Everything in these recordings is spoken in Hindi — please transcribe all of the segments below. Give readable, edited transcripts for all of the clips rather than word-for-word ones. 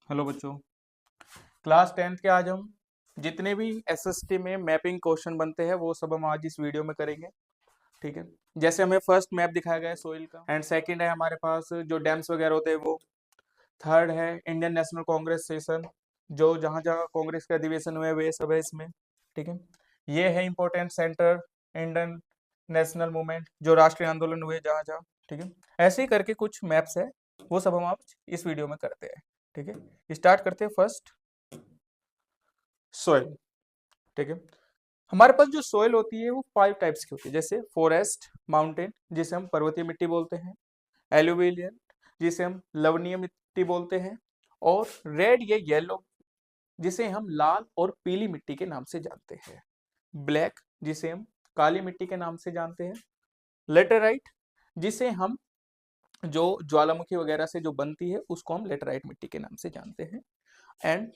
हेलो बच्चों, क्लास 10th के आज हम जितने भी एसएसटी में मैपिंग क्वेश्चन बनते हैं वो सब हम आज इस वीडियो में करेंगे। ठीक है। जैसे हमें फर्स्ट मैप दिखाया गया है सोइल का, एंड सेकंड है हमारे पास जो डैम्स वगैरह होते हैं वो। थर्ड है इंडियन नेशनल कांग्रेस सेशन, जो जहाँ जहाँ कांग्रेस के अधिवेशन हुए वे सब है इसमें। ठीक है। ये है important centre Indian national movement, जो राष्ट्रीय आंदोलन हुए जहाँ जहाँ। ठीक है। ऐसे ही करके कुछ मैप्स है, वो सब हम आज इस वीडियो में करते हैं। ठीक है। स्टार्ट करते हैं फर्स्ट सोइल। ठीक है। हमारे पास जो सोइल होती है वो 5 टाइप्स की होती है, जैसे फॉरेस्ट, माउंटेन जिसे हम पर्वतीय मिट्टी बोलते हैं, एलुवियल जिसे हम लवणीय मिट्टी बोलते हैं, और रेड या येलो जिसे हम लाल और पीली मिट्टी के नाम से जानते हैं, ब्लैक जिसे हम काली मिट्टी के नाम से जानते हैं, लेटेराइट जिसे हम जो ज्वालामुखी वगैरह से जो बनती है उसको हम लेटेराइट मिट्टी के नाम से जानते हैं, एंड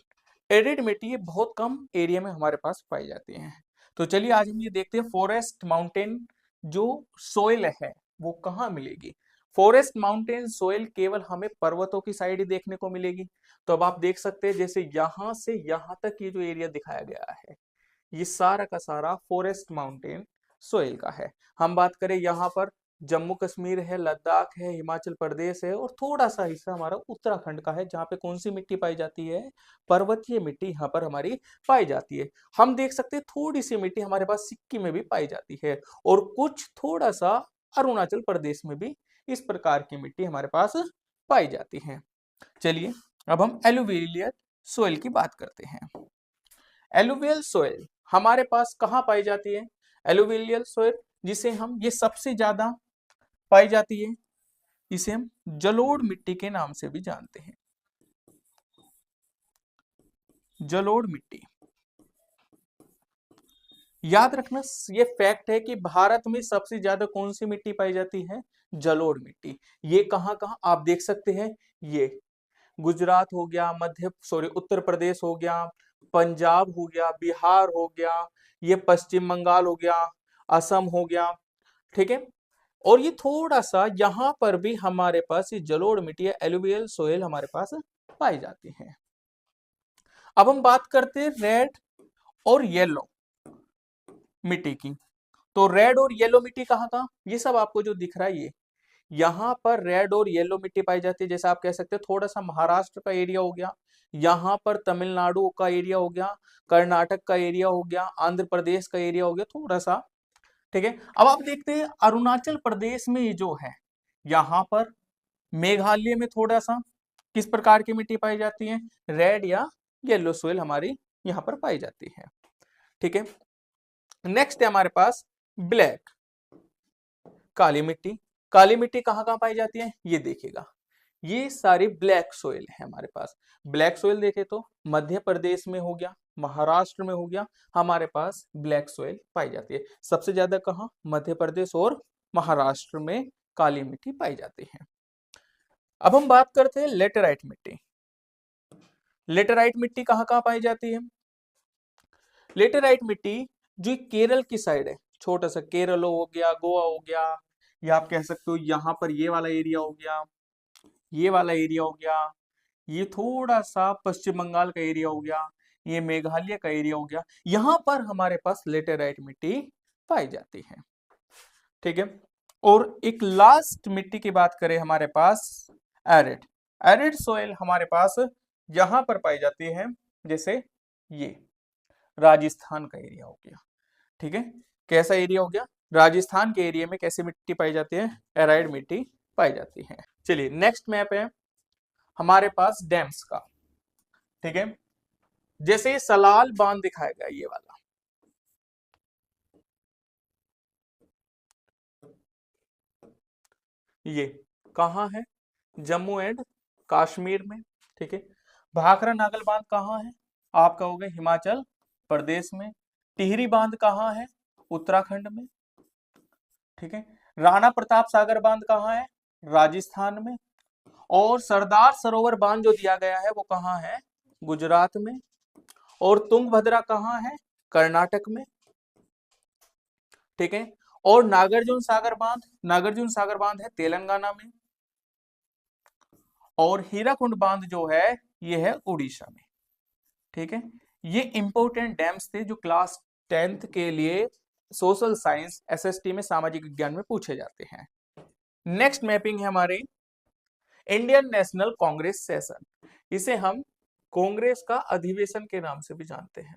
एरिड मिट्टी ये बहुत कम एरिया में हमारे पास पाई जाती हैं। तो चलिए आज हम ये देखते हैं फॉरेस्ट माउंटेन जो सोइल है वो कहाँ मिलेगी। फॉरेस्ट माउंटेन सोइल केवल हमें पर्वतों की साइड ही देखने को मिलेगी। तो अब आप देख सकते हैं जैसे यहां से यहां तक ये जो एरिया दिखाया गया है ये सारा का सारा फॉरेस्ट माउंटेन सोइल का है। हम बात करें यहाँ पर जम्मू कश्मीर है, लद्दाख है, हिमाचल प्रदेश है, और थोड़ा सा हिस्सा हमारा उत्तराखंड का है जहाँ पे कौन सी मिट्टी पाई जाती है, पर्वतीय मिट्टी यहाँ पर हमारी पाई जाती है। हम देख सकते हैं थोड़ी सी मिट्टी हमारे पास सिक्किम में भी पाई जाती है, और कुछ थोड़ा सा अरुणाचल प्रदेश में भी इस प्रकार की मिट्टी हमारे पास पाई जाती है। चलिए अब हम एलुवियल सोइल की बात करते हैं। एलुवियल सोइल हमारे पास कहाँ पाई जाती है? एलुवियल सोइल जिसे हम ये सबसे ज्यादा पाई जाती है, इसे हम जलोढ़ मिट्टी के नाम से भी जानते हैं। जलोढ़ मिट्टी, याद रखना ये फैक्ट है कि भारत में सबसे ज्यादा कौन सी मिट्टी पाई जाती है? जलोढ़ मिट्टी। ये कहाँ कहाँ आप देख सकते हैं, ये गुजरात हो गया, उत्तर प्रदेश हो गया, पंजाब हो गया, बिहार हो गया, ये पश्चिम बंगाल हो गया, असम हो गया। ठीक है। और ये थोड़ा सा यहाँ पर भी हमारे पास ये जलोढ़ मिट्टी या एलुवियल सोइल हमारे पास पाई जाती है। अब हम बात करते हैं रेड और येलो मिट्टी की। तो रेड और येलो मिट्टी कहाँ कहाँ, ये सब आपको जो दिख रहा है ये यहाँ पर रेड और येलो मिट्टी पाई जाती है। जैसे आप कह सकते हैं थोड़ा सा महाराष्ट्र का एरिया हो गया, यहाँ पर तमिलनाडु का एरिया हो गया, कर्नाटक का एरिया हो गया, आंध्र प्रदेश का एरिया हो गया थोड़ा सा। ठीक है। अब आप देखते हैं अरुणाचल प्रदेश में ये जो है, यहाँ पर मेघालय में थोड़ा सा किस प्रकार की मिट्टी पाई जाती है, रेड या येलो सोइल हमारी यहाँ पर पाई जाती है। ठीक है। नेक्स्ट है हमारे पास ब्लैक, काली मिट्टी। काली मिट्टी कहाँ कहाँ पाई जाती है ये देखिएगा, ये सारी ब्लैक सोइल है हमारे पास। ब्लैक सोइल देखे तो मध्य प्रदेश में हो गया, महाराष्ट्र में हो गया, हमारे पास ब्लैक सोइल पाई जाती है। सबसे ज्यादा कहाँ, मध्य प्रदेश और महाराष्ट्र में काली मिट्टी पाई जाती है। अब हम बात करते हैं लेटेराइट मिट्टी। लेटेराइट मिट्टी कहाँ कहाँ पाई जाती है? लेटेराइट मिट्टी जो केरल की साइड है, छोटा सा केरल हो गया, गोवा हो गया, या आप कह सकते हो यहाँ पर ये वाला एरिया हो गया, ये वाला एरिया हो गया, ये थोड़ा सा पश्चिम बंगाल का एरिया हो गया, ये मेघालय का एरिया हो गया, यहां पर हमारे पास लेटेराइट मिट्टी पाई जाती है। ठीक है। और एक लास्ट मिट्टी की बात करें हमारे पास एरिड। एरिड सोइल हमारे पास यहां पर पाई जाती है, जैसे ये राजस्थान का एरिया हो गया। ठीक है। कैसा एरिया हो गया, राजस्थान के एरिया में कैसी मिट्टी पाई जाती है, एराइड मिट्टी पाई जाती है। चलिए नेक्स्ट मैप है हमारे पास डैम्स का। ठीक है। जैसे सलाल बांध दिखाया गया ये वाला, ये कहाँ है, जम्मू एंड कश्मीर में। ठीक है। भाखरा नागल बांध कहाँ है, आपका हो गया हिमाचल प्रदेश में। टिहरी बांध कहाँ है, उत्तराखंड में। ठीक है। राणा प्रताप सागर बांध कहाँ है, राजस्थान में। और सरदार सरोवर बांध जो दिया गया है वो कहाँ है, गुजरात में। और तुंगभद्रा कहाँ है, कर्नाटक में। ठीक है। और नागार्जुन सागर बांध है तेलंगाना में। और हीराकुंड बांध जो है ये है उड़ीसा में। ठीक है, ये इंपॉर्टेंट डैम्स थे जो क्लास 10th के लिए सोशल साइंस एसएसटी में सामाजिक विज्ञान में पूछे जाते हैं। नेक्स्ट मैपिंग है हमारे इंडियन नेशनल कांग्रेस सेशन। इसे हम कांग्रेस का अधिवेशन के नाम से भी जानते हैं।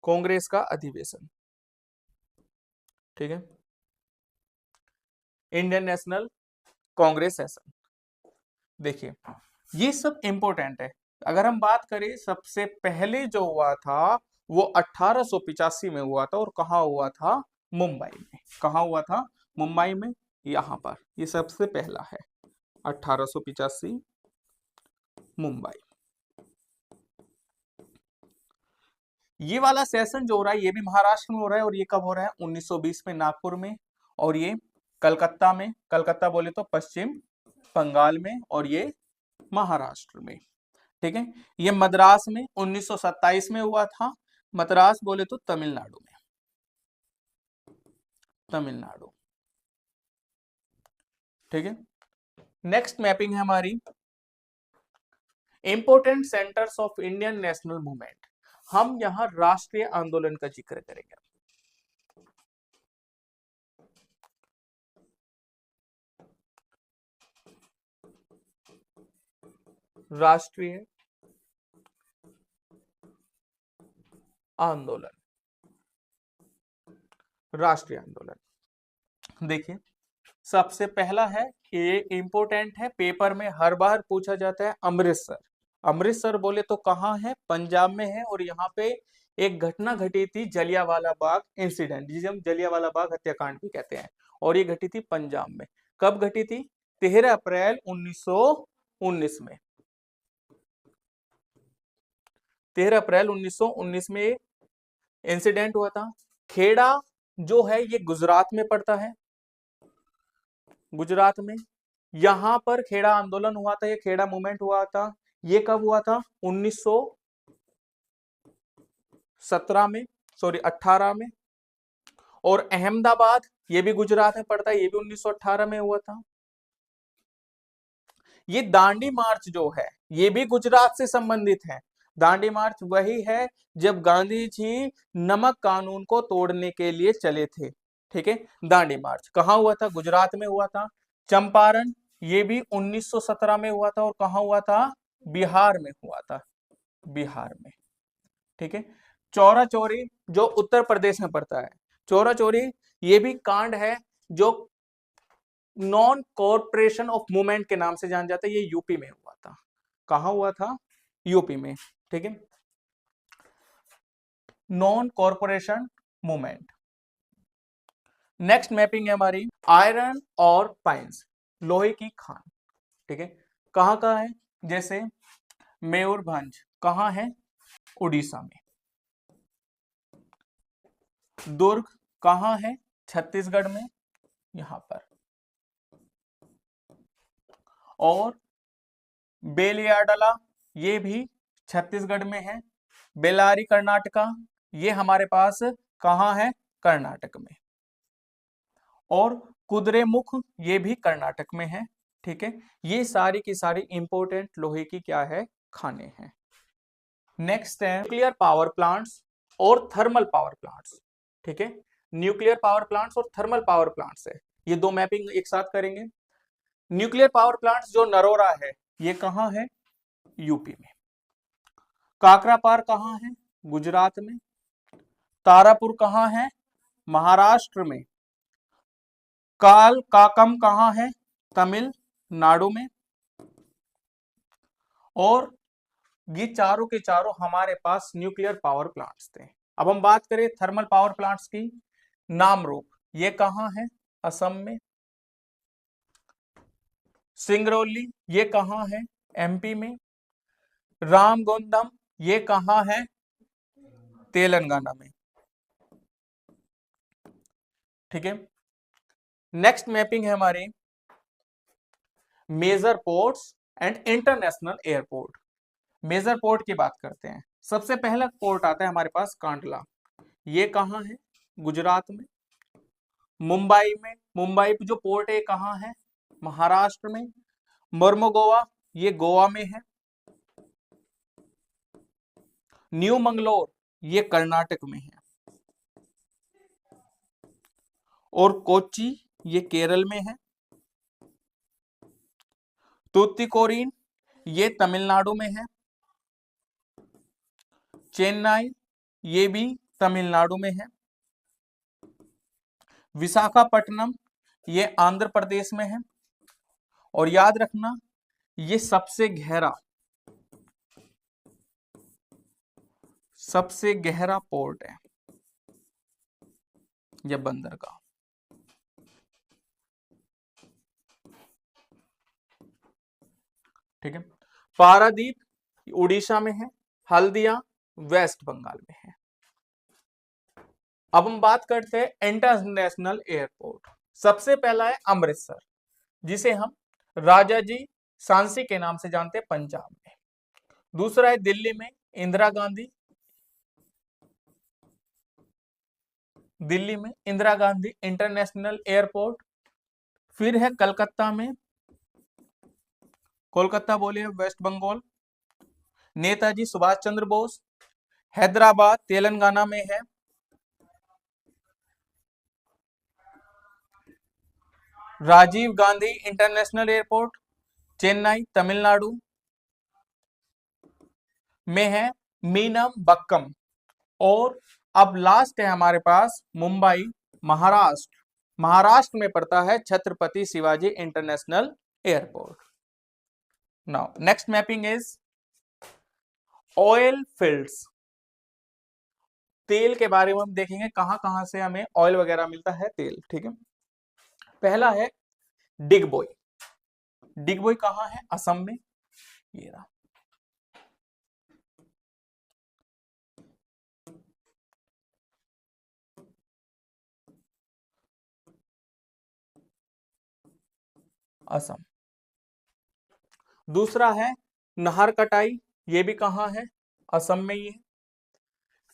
कांग्रेस का अधिवेशन, ठीक है, इंडियन नेशनल कांग्रेस सेशन। देखिए ये सब इंपॉर्टेंट है। अगर हम बात करें सबसे पहले जो हुआ था वो 1885 में हुआ था, और कहाँ हुआ था? मुंबई में। कहाँ हुआ था? मुंबई में। यहां पर ये सबसे पहला है 1885 मुंबई। ये वाला सेशन जो हो रहा है ये भी महाराष्ट्र में हो रहा है, और ये कब हो रहा है? 1920 में नागपुर में, और ये कलकत्ता में। कलकत्ता बोले तो पश्चिम बंगाल में, और ये महाराष्ट्र में। ठीक है, ये मद्रास में 1927 में हुआ था। मद्रास बोले तो तमिलनाडु में, तमिलनाडु। ठीक है, नेक्स्ट मैपिंग है हमारी important centres of Indian national movement. हम यहां राष्ट्रीय आंदोलन का जिक्र करेंगे। राष्ट्रीय आंदोलन, राष्ट्रीय आंदोलन। देखिए सबसे पहला है, ये इंपोर्टेंट है, पेपर में हर बार पूछा जाता है, अमृतसर। अमृतसर बोले तो कहाँ है? पंजाब में है, और यहाँ पे एक घटना घटी थी जलियांवाला बाग इंसिडेंट, जिसे हम जलियांवाला बाग हत्याकांड भी कहते हैं, और ये घटी थी पंजाब में। कब घटी थी? 13 अप्रैल 1919 में। 13 अप्रैल 1919 में इंसिडेंट हुआ था। खेड़ा जो है ये गुजरात में पड़ता है, गुजरात में। यहां पर खेड़ा आंदोलन हुआ था, ये खेड़ा मूवमेंट हुआ था। ये कब हुआ था? 1917 में, सॉरी 18 में। और अहमदाबाद ये भी गुजरात में पड़ता है, ये भी 1918 में हुआ था। ये दांडी मार्च जो है ये भी गुजरात से संबंधित है। दांडी मार्च वही है जब गांधी जी नमक कानून को तोड़ने के लिए चले थे। ठीक है, दांडी मार्च कहाँ हुआ था? गुजरात में हुआ था। चंपारण ये भी 1917 में हुआ था, और कहाँ हुआ था? बिहार में हुआ था, बिहार में। ठीक है, चौरा चौरी जो उत्तर प्रदेश में पड़ता है, चौरा चौरी ये भी कांड है जो नॉन कॉरपोरेशन ऑफ मूवमेंट के नाम से जान जाता है। ये यूपी में हुआ था। कहां हुआ था? यूपी में। ठीक है, non corporation movement. Next mapping है हमारी आयरन और पाइंस, लोहे की खान। ठीक है, कहां का है? जैसे मयूरभंज कहां है? उड़ीसा में। दुर्ग कहां है? छत्तीसगढ़ में, यहां पर। और बेलियाडला ये भी छत्तीसगढ़ में है। बेलारी कर्नाटका ये हमारे पास कहां है? कर्नाटक में। और कुद्रेमुख ये भी कर्नाटक में है। ठीक है, ये सारी की सारी इंपोर्टेंट लोहे की क्या है? खाने हैं। नेक्स्ट है न्यूक्लियर पावर प्लांट्स और थर्मल पावर प्लांट्स। ठीक है, न्यूक्लियर पावर प्लांट्स और थर्मल पावर प्लांट्स है, ये दो मैपिंग एक साथ करेंगे। न्यूक्लियर पावर प्लांट्स जो नरोरा है ये कहां है? यूपी में। काकरापार कहां है? गुजरात में। तारापुर कहां है? महाराष्ट्र में। काल काकम कहां है? तमिलनाडु में। और ये चारों के चारों हमारे पास न्यूक्लियर पावर प्लांट्स थे। अब हम बात करें थर्मल पावर प्लांट्स की। नामरूप ये कहां है? असम में। सिंगरौली ये कहां है? एमपी में। रामगुंडम ये कहां है? तेलंगाना में। ठीक है, नेक्स्ट मैपिंग है हमारी major ports and international airport. Major port की बात करते हैं। सबसे पहला पोर्ट आता है हमारे पास कांडला, ये कहां है? गुजरात में। मुंबई में, मुंबई जो पोर्ट है कहां है? महाराष्ट्र में। मोर्मोगोवा ये गोवा में है। न्यू मंगलोर ये कर्नाटक में है। और कोच्चि ये केरल में है। तूतीकोरिन ये तमिलनाडु में है। चेन्नई ये भी तमिलनाडु में है। विशाखापट्टनम ये आंध्र प्रदेश में है। और याद रखना ये सबसे गहरा पोर्ट है, ये बंदरगाह। ठीक है। पारादीप उड़ीसा में है। हल्दिया वेस्ट बंगाल में है। अब हम बात करते हैं इंटरनेशनल एयरपोर्ट। सबसे पहला है अमृतसर, जिसे हम राजाजी सांसी के नाम से जानते हैं, पंजाब में। दूसरा है दिल्ली में इंदिरा गांधी इंटरनेशनल एयरपोर्ट। फिर है कोलकाता बोलिए, वेस्ट बंगाल, नेताजी सुभाष चंद्र बोस। हैदराबाद तेलंगाना में है। राजीव गांधी इंटरनेशनल एयरपोर्ट चेन्नई तमिलनाडु में है। मीनमबक्कम। और अब लास्ट है हमारे पास मुंबई महाराष्ट्र में पड़ता है Chhatrapati Shivaji international airport. Now next mapping is oil fields. तेल के बारे में हम देखेंगे, कहां कहां से हमें ऑयल वगैरह मिलता है, तेल। ठीक है। पहला है डिगबोई। डिगबोई कहां है? असम में। ये रहा। असम। दूसरा है नाहरकटाई, ये भी कहां है? असम में ही है।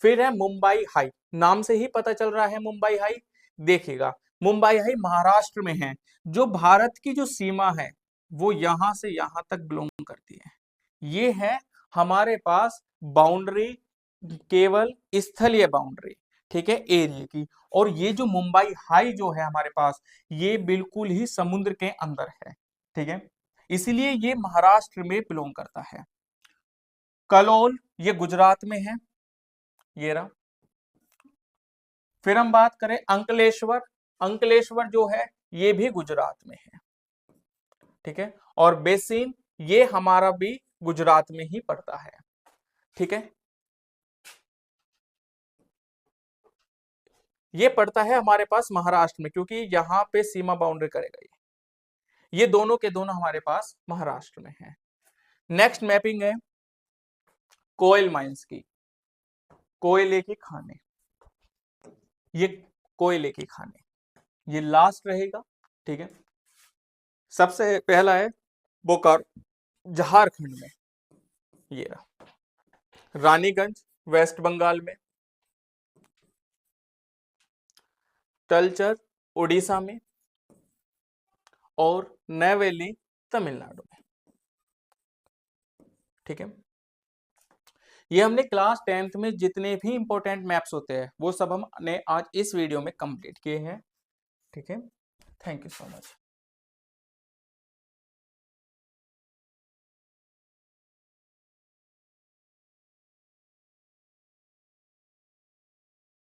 फिर है मुंबई हाई, नाम से ही पता चल रहा है मुंबई हाई। देखिएगा मुंबई हाई महाराष्ट्र में है। जो भारत की जो सीमा है वो यहां से यहां तक बिलोंग करती है। ये है हमारे पास बाउंड्री, केवल स्थलीय बाउंड्री, ठीक है, एरिया की। और ये जो मुंबई हाई जो है हमारे पास, ये बिल्कुल ही समुद्र के अंदर है। ठीक है, इसीलिए ये महाराष्ट्र में बिलोंग करता है। कलोल ये गुजरात में है, ये रहा। फिर हम बात करें अंकलेश्वर। अंकलेश्वर जो है ये भी गुजरात में है। ठीक है। और बेसिन ये हमारा भी गुजरात में ही पड़ता है। ठीक है, ये पड़ता है हमारे पास महाराष्ट्र में, क्योंकि यहां पे सीमा बाउंड्री करेगा ये दोनों के दोनों हमारे पास महाराष्ट्र में है। नेक्स्ट मैपिंग है कोयल माइंस की। कोयले की खाने, ये कोयले की खाने ये लास्ट रहेगा। ठीक है। सबसे पहला है बोकारो झारखंड में, ये रहा। रानीगंज वेस्ट बंगाल में। तलचर उड़ीसा में। और नैवेली तमिलनाडु में। ठीक है, ये हमने क्लास 10th में जितने भी इंपॉर्टेंट मैप्स होते हैं वो सब हमने आज इस वीडियो में कंप्लीट किए हैं। ठीक है, थैंक यू सो मच।